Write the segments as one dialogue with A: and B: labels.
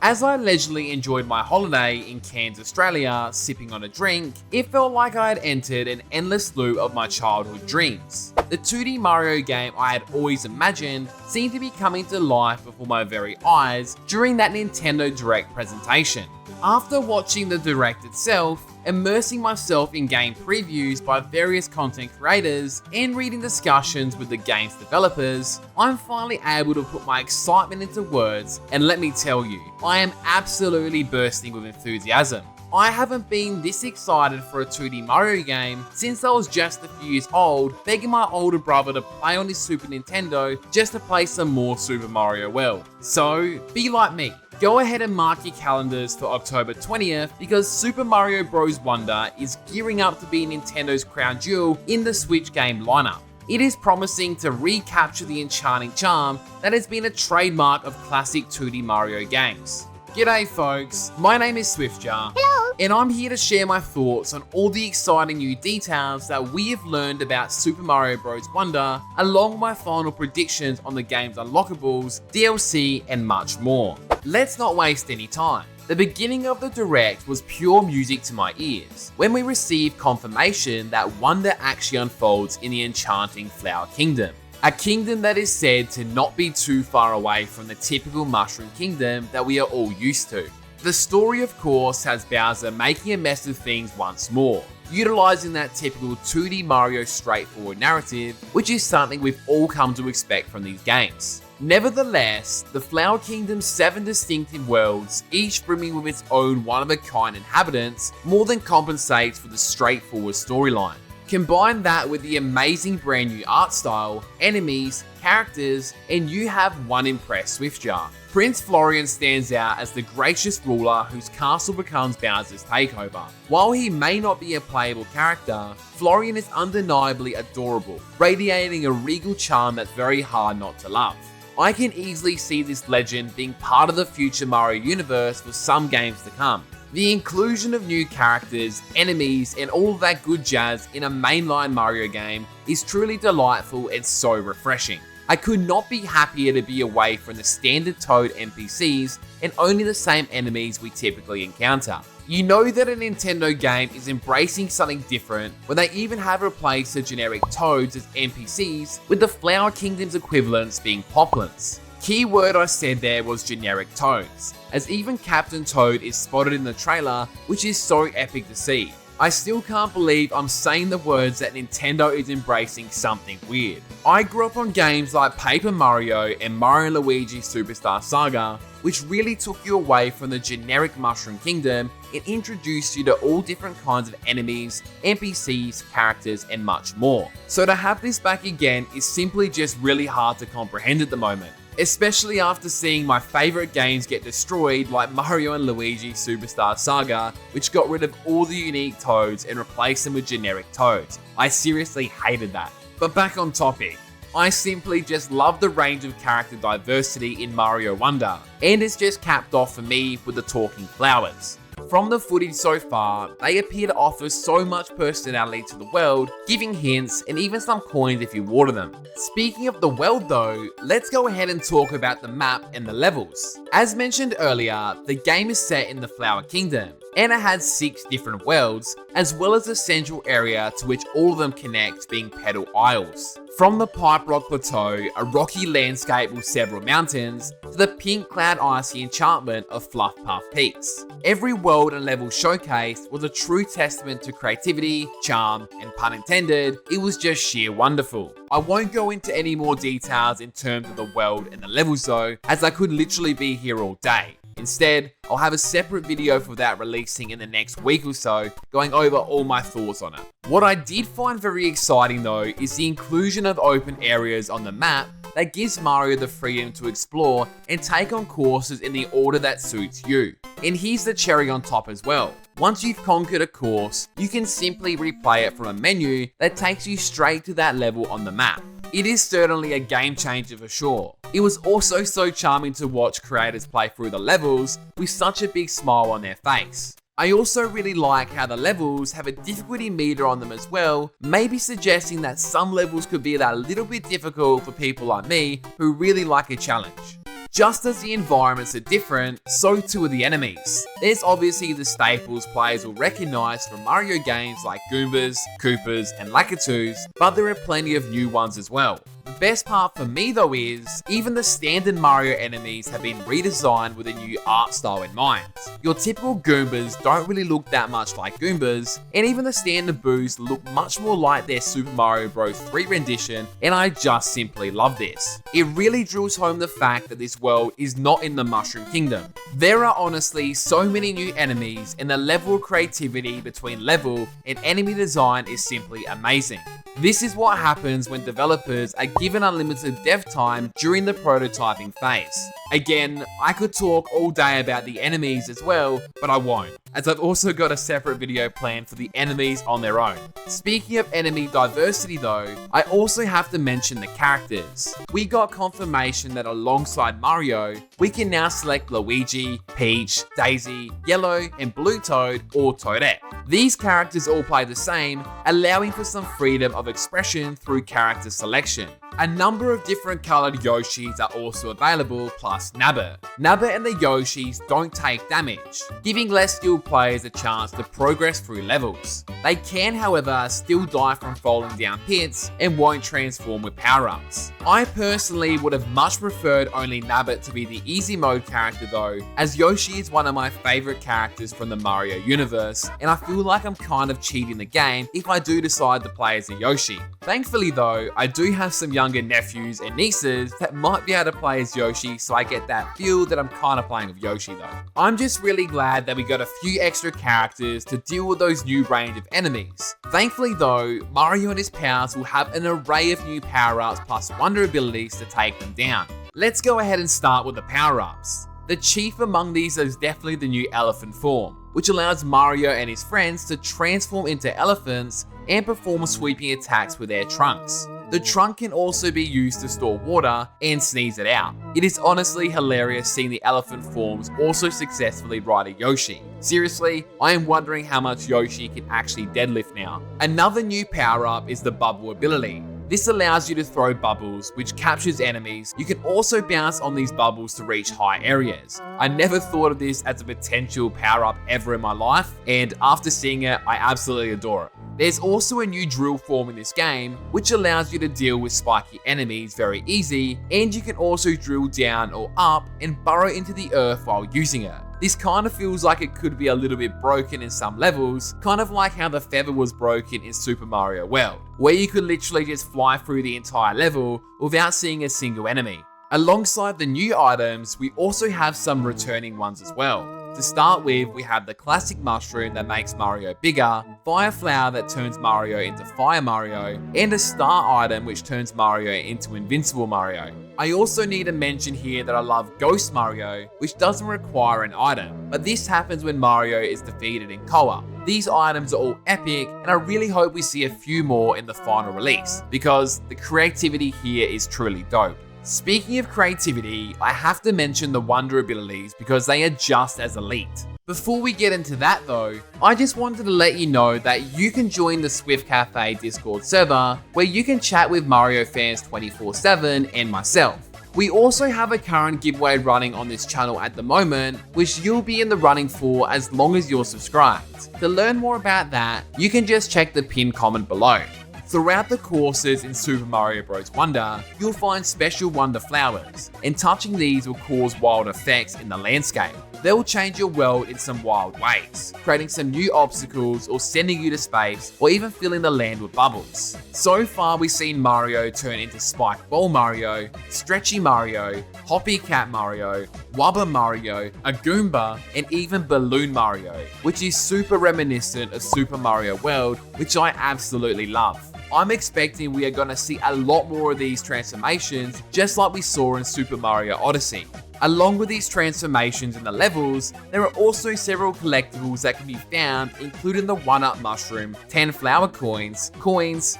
A: As I leisurely enjoyed my holiday in Cairns, Australia, sipping on a drink, it felt like I had entered an endless loop of my childhood dreams. The 2D Mario game I had always imagined seemed to be coming to life before my very eyes during that Nintendo Direct presentation. After watching the Direct itself, immersing myself in game previews by various content creators, and reading discussions with the game's developers, I'm finally able to put my excitement into words, and let me tell you, I am absolutely bursting with enthusiasm. I haven't been this excited for a 2D Mario game since I was just a few years old, begging my older brother to play on his Super Nintendo just to play some more Super Mario World. So, be like me. Go ahead and mark your calendars for October 20th because Super Mario Bros. Wonder is gearing up to be Nintendo's crown jewel in the Switch game lineup. It is promising to recapture the enchanting charm that has been a trademark of classic 2D Mario games. G'day folks, my name is Swiftjar.
B: Hello.
A: And I'm here to share my thoughts on all the exciting new details that we have learned about Super Mario Bros. Wonder, along with my final predictions on the game's unlockables, DLC, and much more. Let's not waste any time. The beginning of the Direct was pure music to my ears when we received confirmation that Wonder actually unfolds in the enchanting Flower Kingdom. A kingdom that is said to not be too far away from the typical Mushroom Kingdom that we are all used to. The story, of course, has Bowser making a mess of things once more, utilizing that typical 2D Mario straightforward narrative, which is something we've all come to expect from these games. Nevertheless, the Flower Kingdom's 7 distinctive worlds, each brimming with its own one-of-a-kind inhabitants, more than compensates for the straightforward storyline. Combine that with the amazing brand new art style, enemies, characters, and you have one impressed Swiftjar. Prince Florian stands out as the gracious ruler whose castle becomes Bowser's takeover. While he may not be a playable character, Florian is undeniably adorable, radiating a regal charm that's very hard not to love. I can easily see this legend being part of the future Mario universe for some games to come. The inclusion of new characters, enemies, and all of that good jazz in a mainline Mario game is truly delightful and so refreshing. I could not be happier to be away from the standard Toad NPCs and only the same enemies we typically encounter. You know that a Nintendo game is embracing something different when they even have replaced the generic Toads as NPCs with the Flower Kingdom's equivalents being Poplins. Key word I said there was generic Toads, as even Captain Toad is spotted in the trailer, which is so epic to see. I still can't believe I'm saying the words that Nintendo is embracing something weird. I grew up on games like Paper Mario and Mario & Luigi Superstar Saga, which really took you away from the generic Mushroom Kingdom and introduced you to all different kinds of enemies, NPCs, characters, and much more. So to have this back again is simply just really hard to comprehend at the moment. Especially after seeing my favorite games get destroyed like Mario & Luigi Superstar Saga, which got rid of all the unique Toads and replaced them with generic Toads. I seriously hated that. But back on topic. I simply just love the range of character diversity in Mario Wonder, and it's just capped off for me with the talking flowers. From the footage so far, they appear to offer so much personality to the world, giving hints and even some coins if you water them. Speaking of the world though, let's go ahead and talk about the map and the levels. As mentioned earlier, the game is set in the Flower Kingdom, and it has 6 different worlds, as well as a central area to which all of them connect, being Petal Isles. From the Pipe Rock Plateau, a rocky landscape with several mountains, to the pink cloud icy enchantment of Fluff Puff Peaks. Every world and level showcased was a true testament to creativity, charm, and pun intended, it was just sheer wonderful. I won't go into any more details in terms of the world and the levels though, as I could literally be here all day. Instead, I'll have a separate video for that releasing in the next week or so, going over all my thoughts on it. What I did find very exciting though is the inclusion of open areas on the map that gives Mario the freedom to explore and take on courses in the order that suits you. And here's the cherry on top as well. Once you've conquered a course, you can simply replay it from a menu that takes you straight to that level on the map. It is certainly a game changer for sure. It was also so charming to watch creators play through the levels with such a big smile on their face. I also really like how the levels have a difficulty meter on them as well, maybe suggesting that some levels could be that little bit difficult for people like me who really like a challenge. Just as the environments are different, so too are the enemies. There's obviously the staples players will recognize from Mario games like Goombas, Koopas, and Lakitus, but there are plenty of new ones as well. The best part for me though is, even the standard Mario enemies have been redesigned with a new art style in mind. Your typical Goombas don't really look that much like Goombas, and even the standard Boos look much more like their Super Mario Bros. 3 rendition, and I just simply love this. It really drills home the fact that this world is not in the Mushroom Kingdom. There are honestly so many new enemies, and the level of creativity between level and enemy design is simply amazing. This is what happens when developers are given unlimited dev time during the prototyping phase. Again, I could talk all day about the enemies as well, but I won't, as I've also got a separate video planned for the enemies on their own. Speaking of enemy diversity though, I also have to mention the characters. We got confirmation that alongside Mario, we can now select Luigi, Peach, Daisy, Yellow, and Blue Toad or Toadette. These characters all play the same, allowing for some freedom of expression through character selection. A number of different coloured Yoshis are also available, plus Nabbit. Nabbit and the Yoshis don't take damage, giving less skilled players a chance to progress through levels. They can, however, still die from falling down pits and won't transform with power-ups. I personally would have much preferred only Nabbit to be the easy mode character though, as Yoshi is one of my favourite characters from the Mario universe, and I feel like I'm kind of cheating the game if I do decide to play as a Yoshi. Thankfully though, I do have some younger nephews and nieces that might be able to play as Yoshi, so I get that feel that I'm kind of playing with Yoshi though. I'm just really glad that we got a few extra characters to deal with those new range of enemies. Thankfully though, Mario and his pals will have an array of new power-ups plus wonder abilities to take them down. Let's go ahead and start with the power-ups. The chief among these is definitely the new elephant form, which allows Mario and his friends to transform into elephants and perform sweeping attacks with their trunks. The trunk can also be used to store water and sneeze it out. It is honestly hilarious seeing the elephant forms also successfully ride a Yoshi. Seriously, I am wondering how much Yoshi can actually deadlift now. Another new power-up is the bubble ability. This allows you to throw bubbles, which captures enemies. You can also bounce on these bubbles to reach high areas. I never thought of this as a potential power-up ever in my life, and after seeing it, I absolutely adore it. There's also a new drill form in this game, which allows you to deal with spiky enemies very easy, and you can also drill down or up and burrow into the earth while using it. This kind of feels like it could be a little bit broken in some levels, kind of like how the feather was broken in Super Mario World, where you could literally just fly through the entire level without seeing a single enemy. Alongside the new items, we also have some returning ones as well. To start with, we have the classic mushroom that makes Mario bigger, Fire Flower that turns Mario into Fire Mario, and a star item which turns Mario into Invincible Mario. I also need to mention here that I love Ghost Mario, which doesn't require an item, but this happens when Mario is defeated in co-op. These items are all epic, and I really hope we see a few more in the final release, because the creativity here is truly dope. Speaking of creativity, I have to mention the wonder abilities because they are just as elite. Before we get into that though, I just wanted to let you know that you can join the Swift Cafe Discord server where you can chat with Mario fans 24/7 and myself. We also have a current giveaway running on this channel at the moment, which you'll be in the running for as long as you're subscribed. To learn more about that, you can just check the pinned comment below. Throughout the courses in Super Mario Bros. Wonder, you'll find special wonder flowers, and touching these will cause wild effects in the landscape. They will change your world in some wild ways, creating some new obstacles or sending you to space or even filling the land with bubbles. So far we've seen Mario turn into Spike Ball Mario, Stretchy Mario, Hoppy Cat Mario, Wubba Mario, a Goomba, and even Balloon Mario, which is super reminiscent of Super Mario World, which I absolutely love. I'm expecting we are going to see a lot more of these transformations, just like we saw in Super Mario Odyssey. Along with these transformations in the levels, there are also several collectibles that can be found, including the 1-up mushroom, 10 flower coins,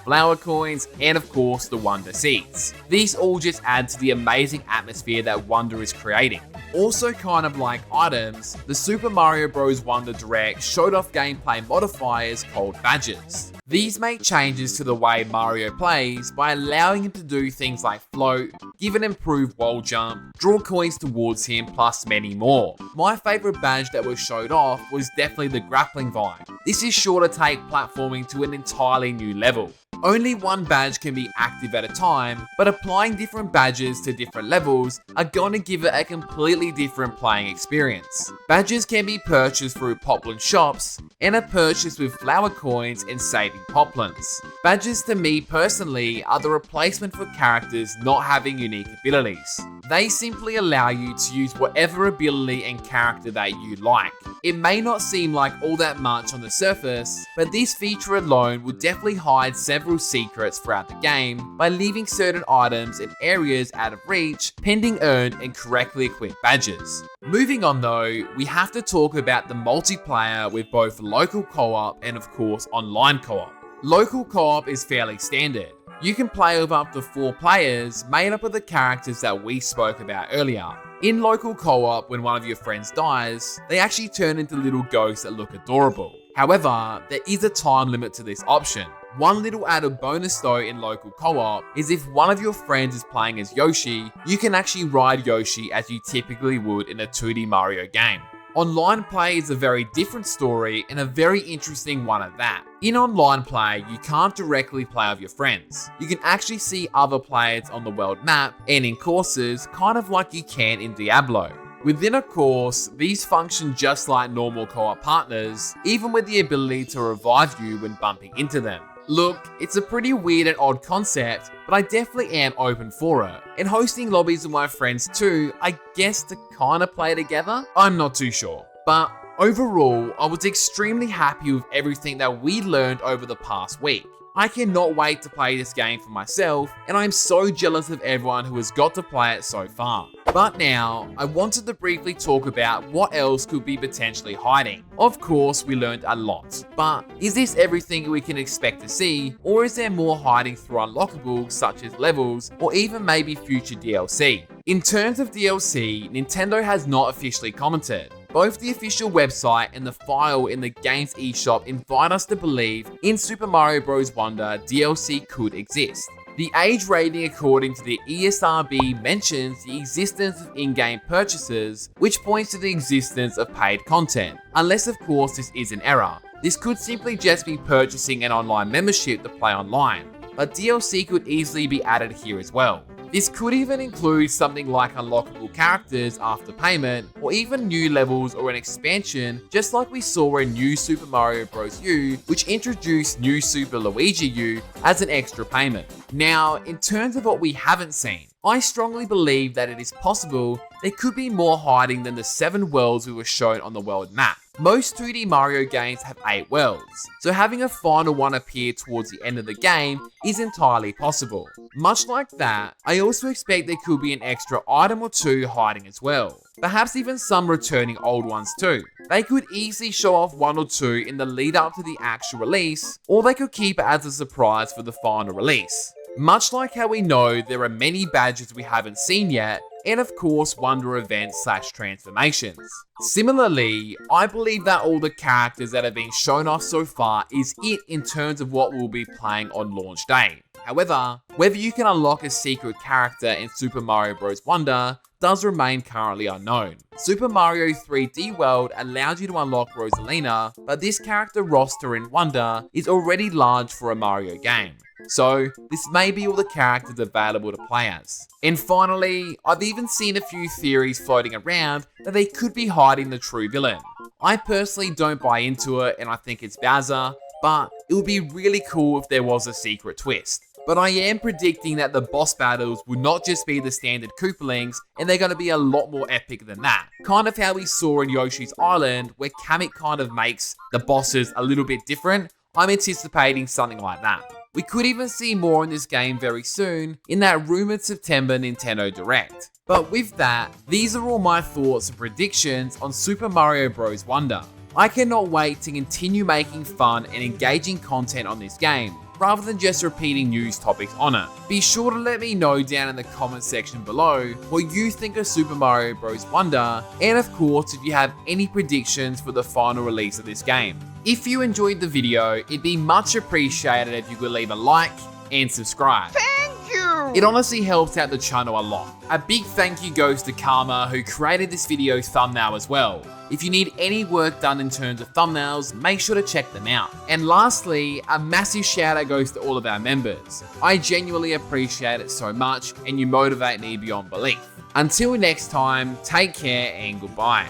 A: flower coins, and of course the Wonder Seeds. These all just add to the amazing atmosphere that Wonder is creating. Also kind of like items, the Super Mario Bros. Wonder Direct showed off gameplay modifiers called badges. These make changes to the way Mario plays by allowing him to do things like float, give an improved wall jump, draw coins towards him, plus many more. My favourite badge that was showed off was definitely the grappling vine. This is sure to take platforming to an entirely new level. Only one badge can be active at a time, but applying different badges to different levels are going to give it a completely different playing experience. Badges can be purchased through Poplin shops and are purchased with flower coins and saving Poplins. Badges to me personally are the replacement for characters not having unique abilities. They simply allow you to use whatever ability and character that you like. It may not seem like all that much on the surface, but this feature alone will definitely hide several secrets throughout the game by leaving certain items and areas out of reach pending earned and correctly equipped badges. Moving on though, we have to talk about the multiplayer with both local co-op and of course online co-op. Local co-op is fairly standard. You can play with up to 4 players made up of the characters that we spoke about earlier. In local co-op, when one of your friends dies, they actually turn into little ghosts that look adorable. However, there is a time limit to this option. One little added bonus though in local co-op is if one of your friends is playing as Yoshi, you can actually ride Yoshi as you typically would in a 2D Mario game. Online play is a very different story and a very interesting one at that. In online play, you can't directly play with your friends. You can actually see other players on the world map and in courses, kind of like you can in Diablo. Within a course, these function just like normal co-op partners, even with the ability to revive you when bumping into them. Look, it's a pretty weird and odd concept, but I definitely am open for it. And hosting lobbies with my friends too, I guess to kinda play together? I'm not too sure. But overall, I was extremely happy with everything that we learned over the past week. I cannot wait to play this game for myself, and I'm so jealous of everyone who has got to play it so far. But now, I wanted to briefly talk about what else could be potentially hiding. Of course, we learned a lot, but is this everything we can expect to see, or is there more hiding through unlockables such as levels, or even maybe future DLC? In terms of DLC, Nintendo has not officially commented. Both the official website and the file in the game's eShop invite us to believe in Super Mario Bros. Wonder DLC could exist. The age rating according to the ESRB mentions the existence of in-game purchases, which points to the existence of paid content, unless of course this is an error. This could simply just be purchasing an online membership to play online, but DLC could easily be added here as well. This could even include something like unlockable characters after payment, or even new levels or an expansion, just like we saw in New Super Mario Bros. U, which introduced New Super Luigi U as an extra payment. Now, in terms of what we haven't seen, I strongly believe that it is possible there could be more hiding than the 7 worlds we were shown on the world map. Most 2D Mario games have 8 worlds, so having a final one appear towards the end of the game is entirely possible. Much like that, I also expect there could be an extra item or 2 hiding as well. Perhaps even some returning old ones too. They could easily show off 1 or 2 in the lead up to the actual release, or they could keep it as a surprise for the final release. Much like how we know there are many badges we haven't seen yet, and of course Wonder events / transformations. Similarly, I believe that all the characters that have been shown off so far is it in terms of what we'll be playing on launch day. However, whether you can unlock a secret character in Super Mario Bros. Wonder does remain currently unknown. Super Mario 3D World allows you to unlock Rosalina, but this character roster in Wonder is already large for a Mario game. So, this may be all the characters available to play as. And finally, I've even seen a few theories floating around that they could be hiding the true villain. I personally don't buy into it and I think it's Bowser, but it would be really cool if there was a secret twist. But I am predicting that the boss battles will not just be the standard Koopalings, and they're going to be a lot more epic than that. Kind of how we saw in Yoshi's Island, where Kamek kind of makes the bosses a little bit different. I'm anticipating something like that. We could even see more in this game very soon in that rumored September Nintendo Direct. But with that, these are all my thoughts and predictions on Super Mario Bros. Wonder. I cannot wait to continue making fun and engaging content on this game, rather than just repeating news topics on it. Be sure to let me know down in the comment section below what you think of Super Mario Bros. Wonder, and of course if you have any predictions for the final release of this game. If you enjoyed the video, it'd be much appreciated if you could leave a like and subscribe.
B: Thank you!
A: It honestly helps out the channel a lot. A big thank you goes to Karma, who created this video's thumbnail as well. If you need any work done in terms of thumbnails, make sure to check them out. And lastly, a massive shout out goes to all of our members. I genuinely appreciate it so much, and you motivate me beyond belief. Until next time, take care and goodbye.